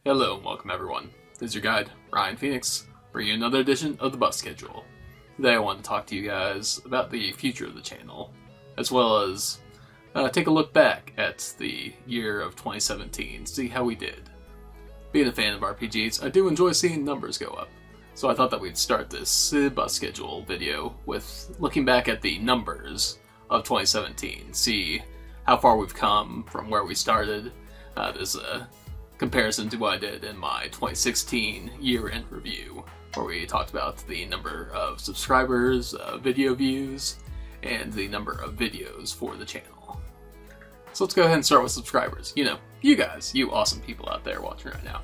Hello and welcome everyone. This is your guide, Ryan Phoenix, bringing you another edition of the Bus Schedule. Today I want to talk to you guys about the future of the channel, as well as take a look back at the year of 2017, see how we did. Being a fan of RPGs, I do enjoy seeing numbers go up, so I thought that we'd start this Bus Schedule video with looking back at the numbers of 2017, see how far we've come from where we started. There's a comparison to what I did in my 2016 year-end review, where we talked about the number of subscribers, video views, and the number of videos for the channel. So let's go ahead and start with subscribers. You know, you guys, you awesome people out there watching right now.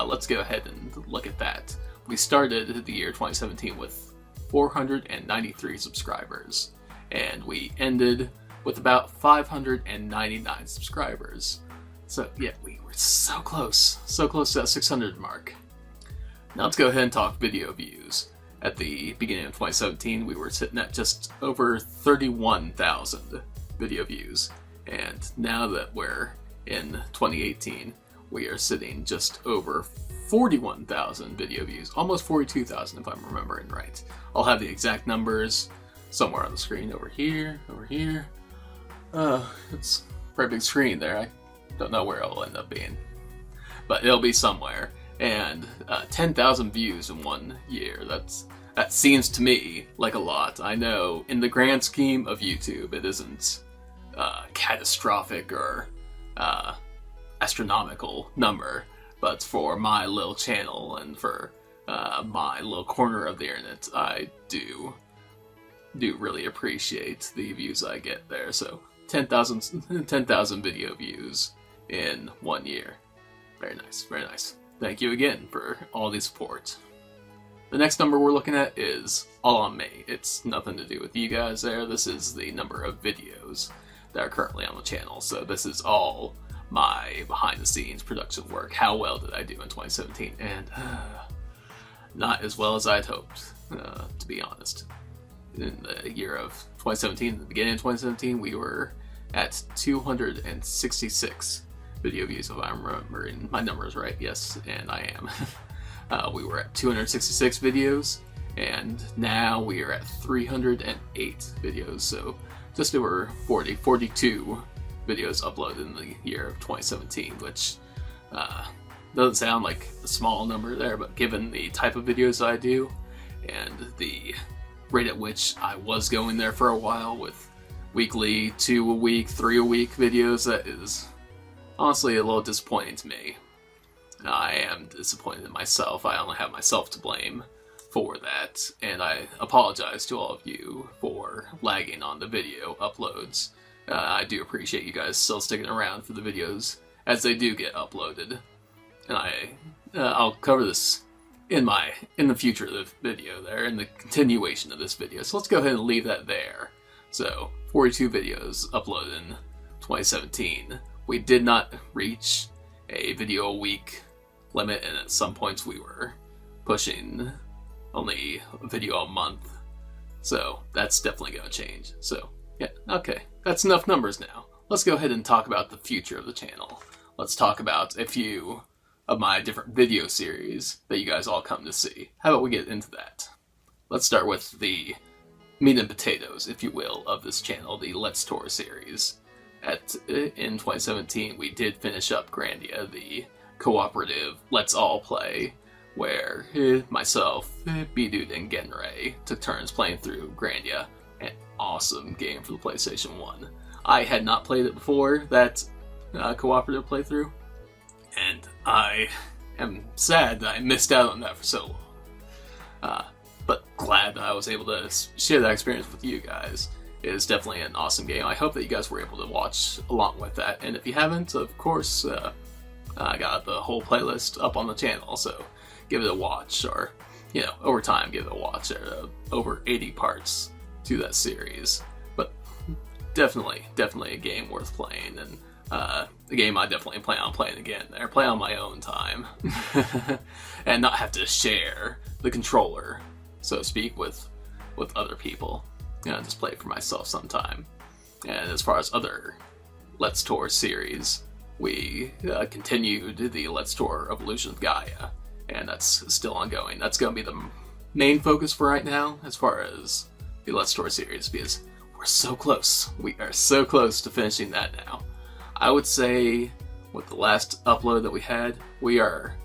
Let's go ahead and look at that. We started the year 2017 with 493 subscribers, and we ended with about 599 subscribers. So yeah, we were so close to that 600 mark. Now let's go ahead and talk video views. At the beginning of 2017, we were sitting at just over 31,000 video views. And now that we're in 2018, we are sitting just over 41,000 video views. Almost 42,000 if I'm remembering right. I'll have the exact numbers somewhere on the screen over here. It's a pretty big screen there. I don't know where it'll end up being, but it'll be somewhere. And 10,000 views in 1 year, that seems to me like a lot. I know in the grand scheme of YouTube it isn't catastrophic or astronomical number, but for my little channel and for my little corner of the internet, I do really appreciate the views I get there. So 10,000 video views in 1 year. Very nice, very nice. Thank you again for all the support. The next number we're looking at is all on me. It's nothing to do with you guys there. This is the number of videos that are currently on the channel. So this is all my behind the scenes production work. How well did I do in 2017? And not as well as I'd hoped, to be honest. In the year of 2017, at the beginning of 2017, we were at 266 video views, if I'm remembering my numbers right. Yes, and I am. We were at 266 videos, and now we are at 308 videos, so just over 42 videos uploaded in the year of 2017, which doesn't sound like a small number there, but given the type of videos I do, and the rate at which I was going there for a while with weekly, 2 a week, 3 a week videos, that is honestly a little disappointing to me. I am disappointed in myself. I only have myself to blame for that, and I apologize to all of you for lagging on the video uploads. I do appreciate you guys still sticking around for the videos as they do get uploaded, and I'll cover this in the future of the video there, in the continuation of this video. So let's go ahead and leave that there. So 42 videos uploaded in 2017. We did not reach a video a week limit, and at some points we were pushing only a video a month. So that's definitely going to change. So yeah, okay, that's enough numbers now. Let's go ahead and talk about the future of the channel. Let's talk about a few of my different video series that you guys all come to see. How about we get into that? Let's start with the meat and potatoes, if you will, of this channel, the Let's Tour series. In 2017, we did finish up Grandia, the cooperative Let's All Play, where myself, B-Dude, and Genray took turns playing through Grandia. An awesome game for the PlayStation 1. I had not played it before that cooperative playthrough, and I am sad that I missed out on that for so long. But glad that I was able to share that experience with you guys. It is definitely an awesome game. I hope that you guys were able to watch along with that. And if you haven't, of course, I got the whole playlist up on the channel, so give it a watch, or, you know, over time, give it a watch. There are over 80 parts to that series. But definitely a game worth playing, and a game I definitely plan on playing again there. Play on my own time. And not have to share the controller, so to speak, with other people. You know, just play it for myself sometime. And as far as other Let's Tour series, we continued the Let's Tour Evolution of Gaia, and that's still ongoing. That's going to be the main focus for right now as far as the Let's Tour series, because we're so close. We are so close to finishing that now. I would say with the last upload that we had, we are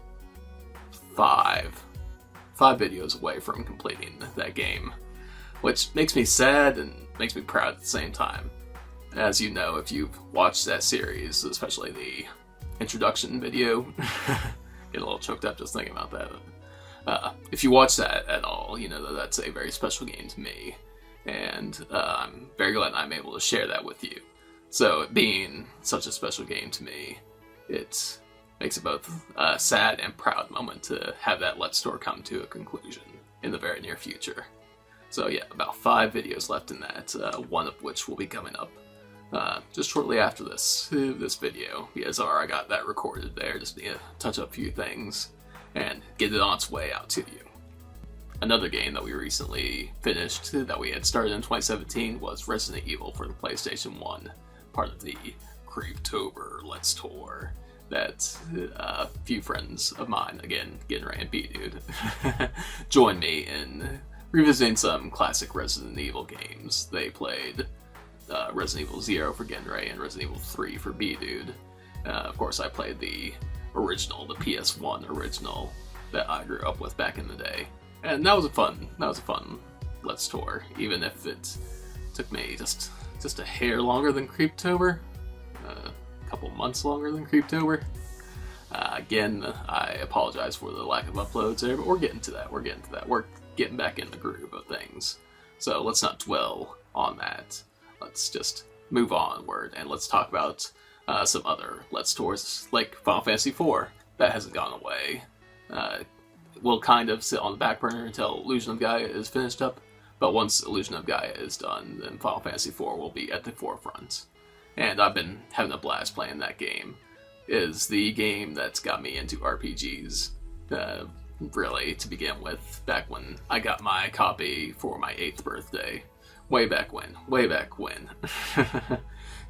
five videos away from completing that game, which makes me sad and makes me proud at the same time. As you know, if you've watched that series, especially the introduction video, get a little choked up just thinking about that. If you watch that at all, you know that that's a very special game to me, and I'm very glad I'm able to share that with you. So it being such a special game to me, it makes it both a sad and proud moment to have that Let's Tour come to a conclusion in the very near future. So yeah, about 5 videos left in that, one of which will be coming up just shortly after this video, because I got that recorded there, just need to touch up a few things and get it on its way out to you. Another game that we recently finished that we had started in 2017 was Resident Evil for the PlayStation 1, part of the Creeptober Let's Tour that a few friends of mine, again, Genrai and B-Dude, joined me in revisiting some classic Resident Evil games. They played Resident Evil 0 for Genrai and Resident Evil 3 for B-Dude. Of course, I played the original, the PS1 original that I grew up with back in the day, and that was a fun Let's Tour, even if it took me just a hair longer than Creeptober, a couple months longer than Creeptober. Again, I apologize for the lack of uploads there, but we're getting to that. We're getting back in the groove of things. So let's not dwell on that. Let's just move onward and let's talk about some other Let's Tours, like Final Fantasy IV. That hasn't gone away. We'll kind of sit on the back burner until Illusion of Gaia is finished up, but once Illusion of Gaia is done, then Final Fantasy IV will be at the forefront. And I've been having a blast playing that game. It is the game that's got me into RPGs, really, to begin with, back when I got my copy for my 8th birthday. Way back when.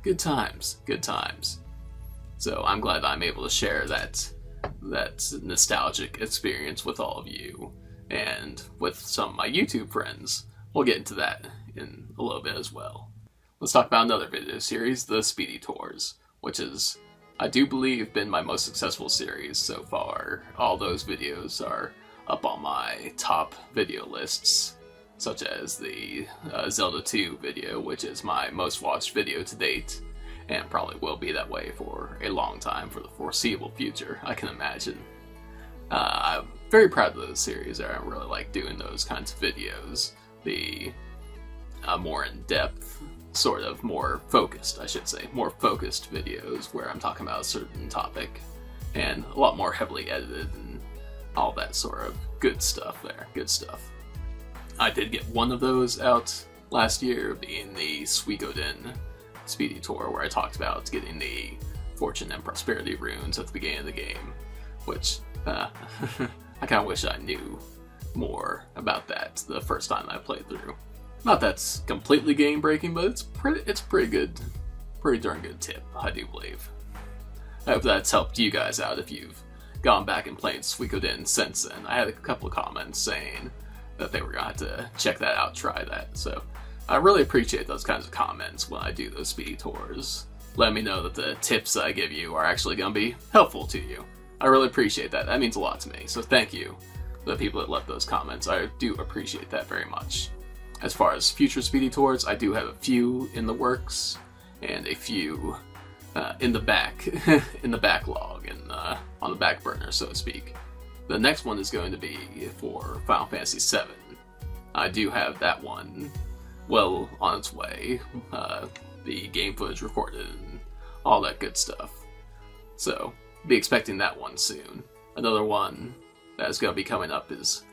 Good times. So I'm glad I'm able to share that nostalgic experience with all of you, and with some of my YouTube friends. We'll get into that in a little bit as well. Let's talk about another video series, the Speedy Tours, which is, I do believe, been my most successful series so far. All those videos are up on my top video lists, such as the Zelda 2 video, which is my most watched video to date, and probably will be that way for a long time, for the foreseeable future, I can imagine. I'm very proud of those series. I really like doing those kinds of videos. The more in-depth, sort of more focused, I should say, more focused videos where I'm talking about a certain topic, and a lot more heavily edited and all that sort of good stuff there. Good stuff. I did get one of those out last year, being the Suikoden Speedy Tour, where I talked about getting the Fortune and Prosperity runes at the beginning of the game, which I kind of wish I knew more about that the first time I played through. Not that's completely game-breaking, but it's pretty good, pretty darn good tip, I do believe. I hope that's helped you guys out if you've gone back and played Suikoden since then. I had a couple of comments saying that they were going to have to check that out, try that, so I really appreciate those kinds of comments when I do those Speedy Tours. Let me know that the tips I give you are actually going to be helpful to you. I really appreciate that. That means a lot to me, so thank you to the people that left those comments. I do appreciate that very much. As far as future Speedy Tours, I do have a few in the works, and a few in the backlog, and on the back burner, so to speak. The next one is going to be for Final Fantasy VII. I do have that one well on its way. The game footage recorded and all that good stuff. So, be expecting that one soon. Another one that is going to be coming up is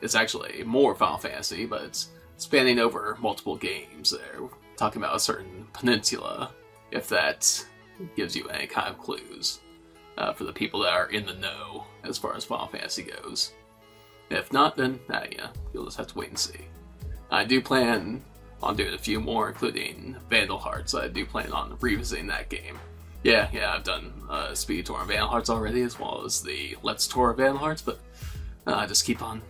it's actually more Final Fantasy, but it's spanning over multiple games there. We're talking about a certain peninsula, if that gives you any kind of clues, for the people that are in the know as far as Final Fantasy goes. If not, then yeah, you'll just have to wait and see. I do plan on doing a few more, including Vandal Hearts. I do plan on revisiting that game. Yeah, I've done Speedy Tour of Vandal Hearts already, as well as the Let's Tour of Vandal Hearts, but just keep on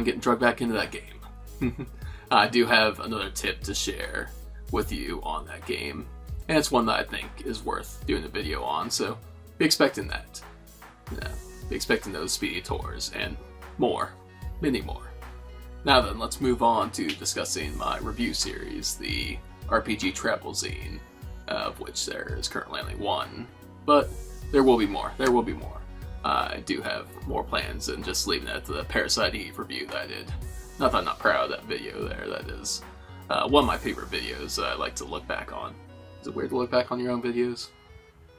getting drugged back into that game. I do have another tip to share with you on that game, and it's one that I think is worth doing a video on, so be expecting that. Yeah, be expecting those Speedy Tours, and more. Many more. Now then, let's move on to discussing my review series, the RPG Travel Zine, of which there is currently only one, but there will be more. I do have more plans than just leaving it at the Parasite Eve review that I did. Not that I'm not proud of that video there, that is one of my favorite videos that I like to look back on. Is it weird to look back on your own videos?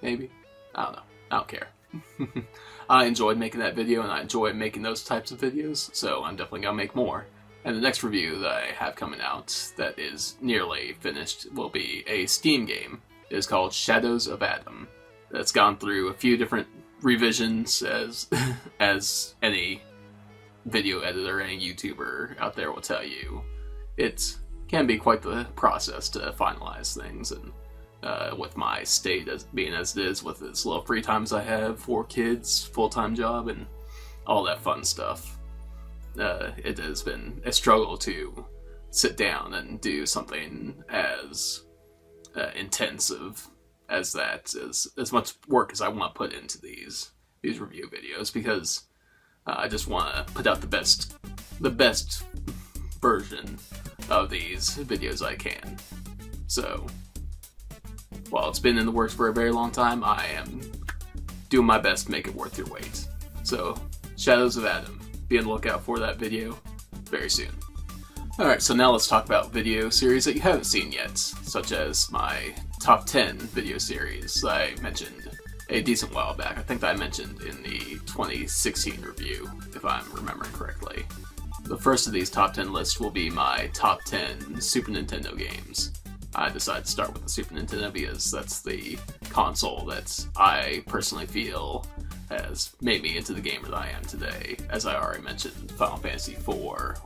Maybe? I don't know. I don't care. I enjoyed making that video, and I enjoy making those types of videos, so I'm definitely going to make more. And the next review that I have coming out that is nearly finished will be a Steam game. It is called Shadows of Adam. That's gone through a few different revisions, as any video editor, any YouTuber out there will tell you. It can be quite the process to finalize things, and with my state as being as it is, with as little free time as I have, 4 kids, full-time job, and all that fun stuff, it has been a struggle to sit down and do something as intensive as that, as much work as I want to put into these review videos, because I just want to put out the best version of these videos I can. So, while it's been in the works for a very long time, I am doing my best to make it worth your wait. So, Shadows of Adam, be on the lookout for that video very soon. Alright, so now let's talk about video series that you haven't seen yet, such as my top 10 video series that I mentioned a decent while back. I think that I mentioned in the 2016 review, if I'm remembering correctly. The first of these top 10 lists will be my top 10 Super Nintendo games. I decided to start with the Super Nintendo because that's the console that I personally feel has made me into the gamer that I am today. As I already mentioned, Final Fantasy IV,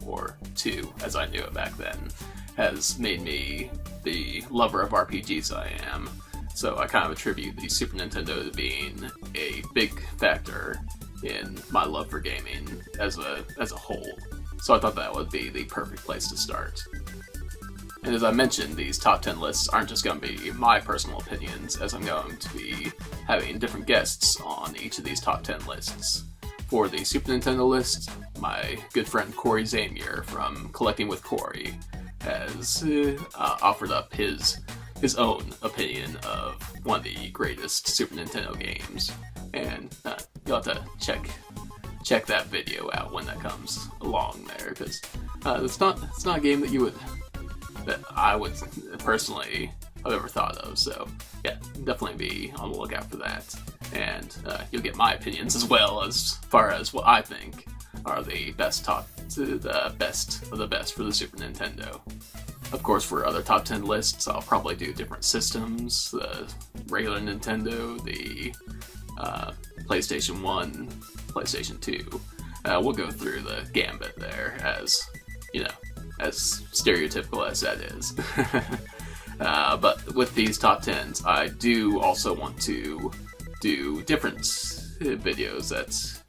or 2 as I knew it back then, has made me the lover of RPGs I am. So I kind of attribute the Super Nintendo to being a big factor in my love for gaming as a whole. So I thought that would be the perfect place to start. And as I mentioned, these top 10 lists aren't just going to be my personal opinions, as I'm going to be having different guests on each of these top 10 lists. For the Super Nintendo list, my good friend Cory Xavier from Collecting with Cory has offered up his own opinion of one of the greatest Super Nintendo games, and you'll have to check that video out when that comes along there, because it's not a game that I would personally have ever thought of. So yeah, definitely be on the lookout for that, and you'll get my opinions as well as far as what I think are the best of the best for the Super Nintendo. Of course, for other top 10 lists, I'll probably do different systems: the regular Nintendo, the PlayStation 1, PlayStation 2. We'll go through the gambit there, as stereotypical as that is. But with these top 10s, I do also want to do different videos that's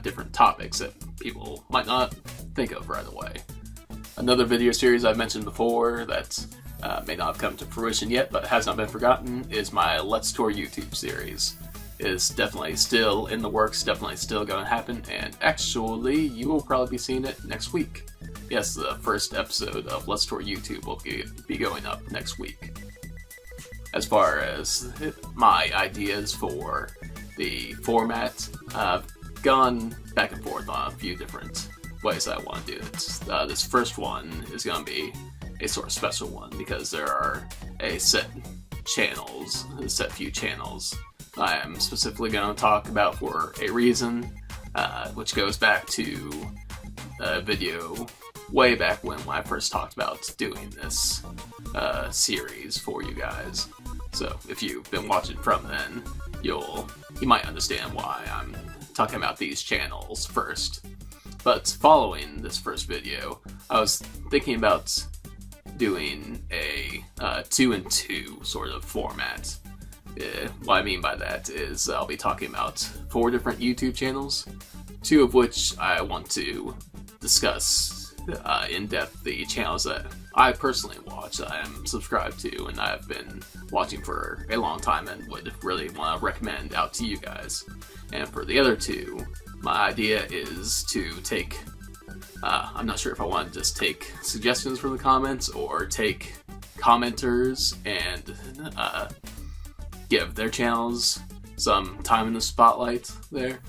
different topics that people might not think of right away. Another video series I've mentioned before that may not have come to fruition yet, but has not been forgotten, is my Let's Tour YouTube series. It's definitely still in the works, definitely still going to happen, and actually, you will probably be seeing it next week. Yes, the first episode of Let's Tour YouTube will be going up next week. As far as my ideas for the format, I've gone back and forth on a few different ways I want to do it. This first one is going to be a sort of special one, because there are a set few channels I am specifically going to talk about for a reason, which goes back to a video way back when I first talked about doing this series for you guys. So if you've been watching from then, you might understand why I'm talking about these channels first. But following this first video, I was thinking about doing a 2 and 2 sort of format. What I mean by that is I'll be talking about 4 different YouTube channels, 2 of which I want to discuss in depth, the channels that I personally watch, I am subscribed to, and I've been watching for a long time and would really want to recommend out to you guys. And for the other 2, my idea is to take, I'm not sure if I want to just take suggestions from the comments or take commenters and give their channels some time in the spotlight there.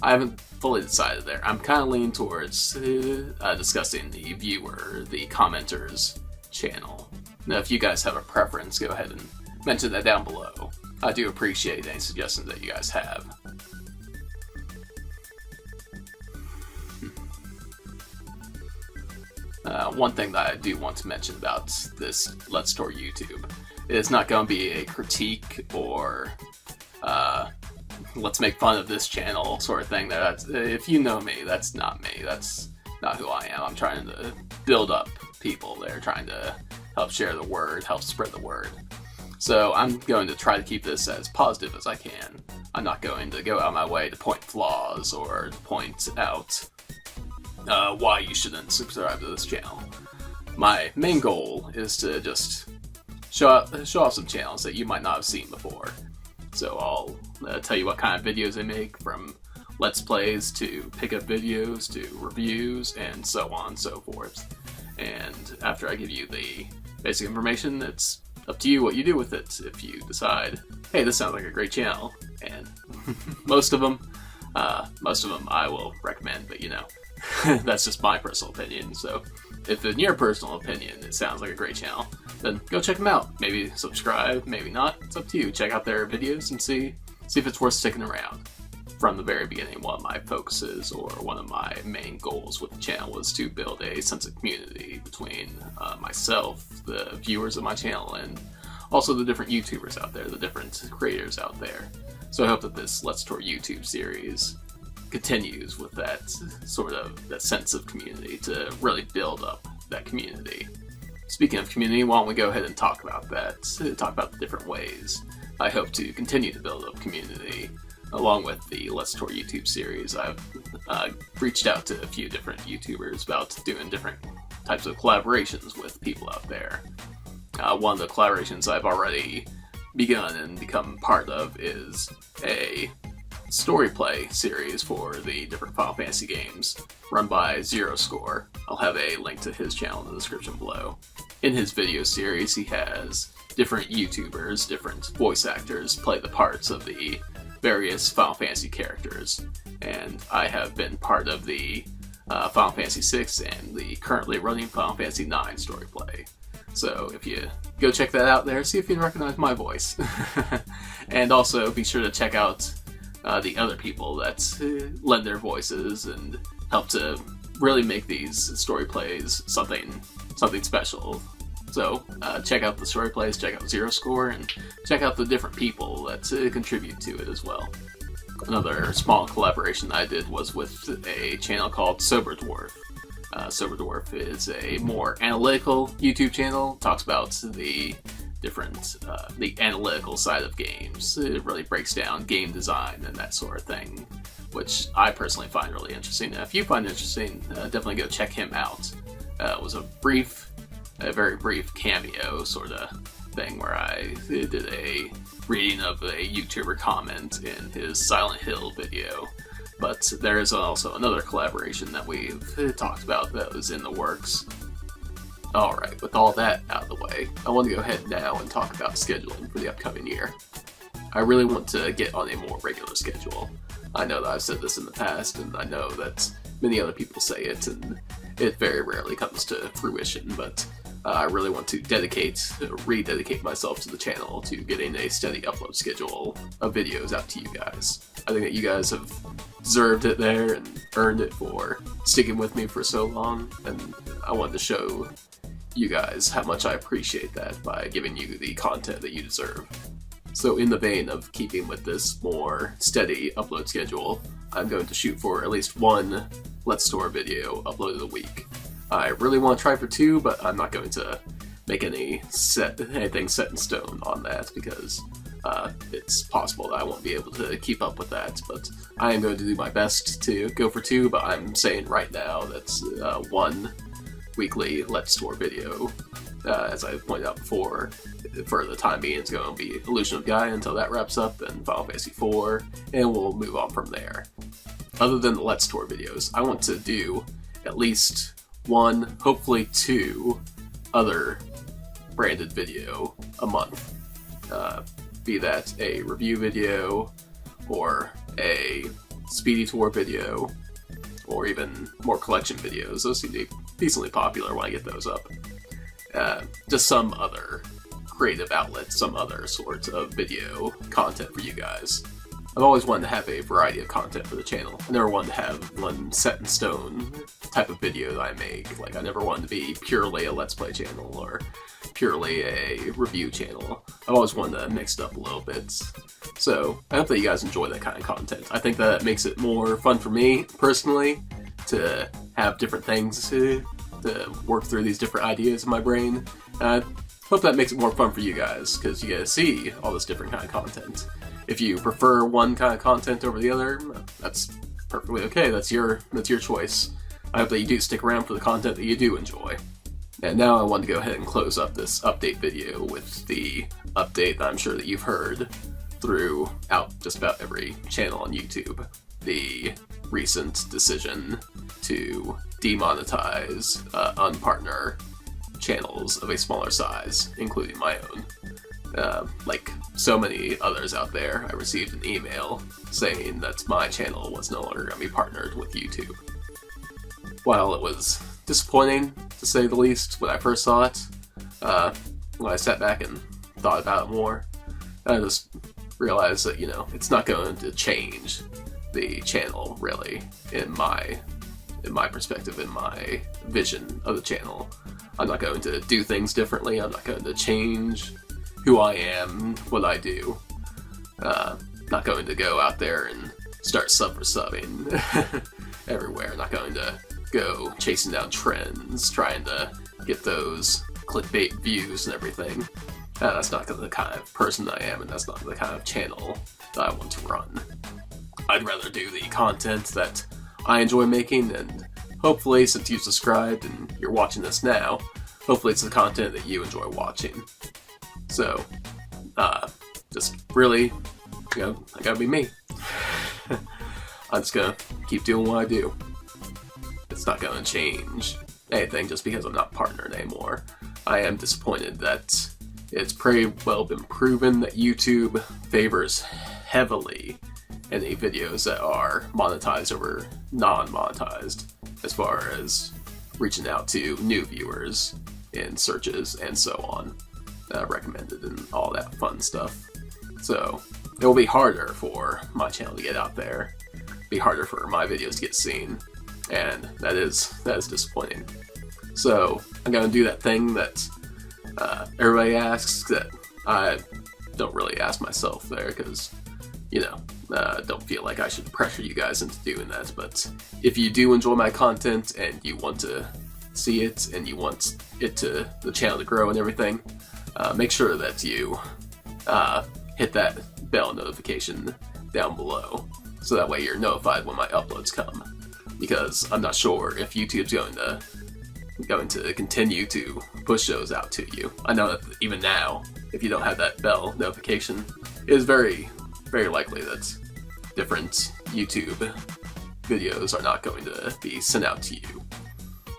I haven't fully decided there. I'm kind of leaning towards discussing the viewer, the commenter's channel. Now, if you guys have a preference, go ahead and mention that down below. I do appreciate any suggestions that you guys have. One thing that I do want to mention about this Let's Tour YouTube is not going to be a critique or let's make fun of this channel sort of thing. If you know me, that's not me. That's not who I am. I'm trying to build up people. They're trying to help share the word, help spread the word. So I'm going to try to keep this as positive as I can. I'm not going to go out of my way to point flaws or to point out why you shouldn't subscribe to this channel. My main goal is to just show off some channels that you might not have seen before. So I'll tell you what kind of videos they make, from Let's Plays to pickup videos to reviews and so on and so forth. And after I give you the basic information, it's up to you what you do with it. If you decide, hey, this sounds like a great channel, and most of them I will recommend, but you know, that's just my personal opinion. So if in your personal opinion it sounds like a great channel, then go check them out. Maybe subscribe, maybe not. It's up to you. Check out their videos and see if it's worth sticking around. From the very beginning, one of my focuses, or one of my main goals with the channel, was to build a sense of community between myself, the viewers of my channel, and also the different YouTubers out there, the different creators out there. So I hope that this Let's Tour YouTube series continues with that that sense of community, to really build up that community. Speaking of community, why don't we go ahead and talk about that, talk about the different ways I hope to continue to build up community. Along with the Let's Tour YouTube series, I've reached out to a few different YouTubers about doing different types of collaborations with people out there. One of the collaborations I've already begun and become part of is a story play series for the different Final Fantasy games run by Zero Score. I'll have a link to his channel in the description below. In his video series, he has different YouTubers, different voice actors play the parts of the various Final Fantasy characters, and I have been part of the Final Fantasy VI and the currently running Final Fantasy IX story play. So if you go check that out there, see if you can recognize my voice. And also be sure to check out the other people that lend their voices and help to really make these story plays something special. So check out the story plays, check out Zero Score, and check out the different people that contribute to it as well. Another small collaboration I did was with a channel called Sober Dwarf. Sober Dwarf is a more analytical YouTube channel, talks about the different, the analytical side of games. It really breaks down game design and that sort of thing, which I personally find really interesting. If you find it interesting, definitely go check him out. It was a very brief cameo sort of thing where I did a reading of a YouTuber comment in his Silent Hill video. But there is also another collaboration that we've talked about that was in the works. Alright, with all that out of the way, I want to go ahead now and talk about scheduling for the upcoming year. I really want to get on a more regular schedule. I know that I've said this in the past, and I know that many other people say it, and it very rarely comes to fruition, but I really want to rededicate myself to the channel, to getting a steady upload schedule of videos out to you guys. I think that you guys have deserved it there and earned it for sticking with me for so long, and I wanted to show you guys how much I appreciate that by giving you the content that you deserve. So in the vein of keeping with this more steady upload schedule, I'm going to shoot for at least one Let's Tour video uploaded a week. I really want to try for 2, but I'm not going to make anything set in stone on that, because it's possible that I won't be able to keep up with that. But I am going to do my best to go for 2, but I'm saying right now that's 1 weekly Let's Tour video. As I pointed out before, for the time being, it's going to be Illusion of Gaia until that wraps up, and Final Fantasy IV, and we'll move on from there. Other than the Let's Tour videos, I want to do at least 1, hopefully 2, other branded video a month. Be that a review video, or a Speedy Tour video, or even more collection videos. Those seem to be decently popular when I get those up. Just some other creative outlet, some other sort of video content for you guys. I've always wanted to have a variety of content for the channel. I never wanted to have one set in stone type of video that I make. Like, I never wanted to be purely a Let's Play channel or purely a review channel. I've always wanted to mix it up a little bit. So I hope that you guys enjoy that kind of content. I think that makes it more fun for me, personally, to have different things to work through these different ideas in my brain. I hope that makes it more fun for you guys, because you get to see all this different kind of content. If you prefer one kind of content over the other, that's perfectly okay. That's your choice. I hope that you do stick around for the content that you do enjoy. And now I want to go ahead and close up this update video with the update that I'm sure that you've heard throughout just about every channel on YouTube. The recent decision to demonetize unpartner channels of a smaller size, including my own. Like so many others out there, I received an email saying that my channel was no longer going to be partnered with YouTube. While it was disappointing, to say the least, when I first saw it, when I sat back and thought about it more, I just realized that, it's not going to change the channel, really, in my perspective, in my vision of the channel. I'm not going to do things differently. I'm not going to change who I am, what I do. Not going to go out there and start sub for subbing everywhere. Not going to go chasing down trends, trying to get those clickbait views and everything. That's not the kind of person I am, and that's not the kind of channel that I want to run. I'd rather do the content that I enjoy making, and hopefully, since you've subscribed and you're watching this now, hopefully it's the content that you enjoy watching. So, just really, I gotta be me. I'm just gonna keep doing what I do. It's not gonna change anything just because I'm not partnered anymore. I am disappointed that it's pretty well been proven that YouTube favors heavily any videos that are monetized over non-monetized, as far as reaching out to new viewers in searches and so on, recommended and all that fun stuff. So it will be harder for my channel to get out there, be harder for my videos to get seen, and that is disappointing. So I'm gonna do that thing that everybody asks, that I don't really ask myself there, because don't feel like I should pressure you guys into doing that. But if you do enjoy my content and you want to see it and you want the channel to grow and everything, make sure that you hit that bell notification down below, so that way you're notified when my uploads come. Because I'm not sure if YouTube's going to continue to push those out to you. I know that even now, if you don't have that bell notification, it is very, very likely that different YouTube videos are not going to be sent out to you,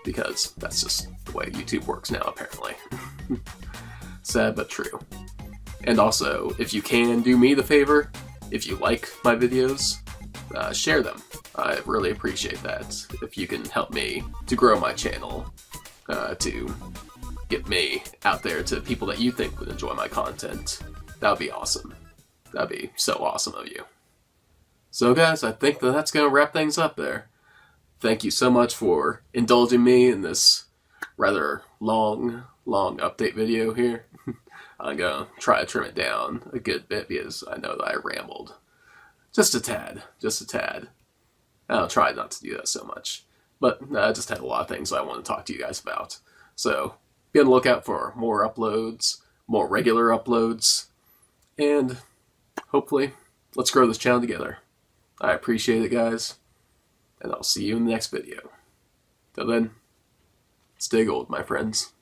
because that's just the way YouTube works now, apparently. Sad but true. And also, if you can do me the favor, if you like my videos, share them. I really appreciate that. If you can help me to grow my channel, to get me out there to people that you think would enjoy my content, that would be awesome. That'd be so awesome of you. So guys, I think that's going to wrap things up there. Thank you so much for indulging me in this rather long update video here. I'm going to try to trim it down a good bit, because I know that I rambled just a tad. I'll try not to do that so much. But I just had a lot of things I want to talk to you guys about. So be on the lookout for more uploads, more regular uploads, and hopefully, let's grow this channel together. I appreciate it, guys, and I'll see you in the next video. Till then, stay gold, my friends.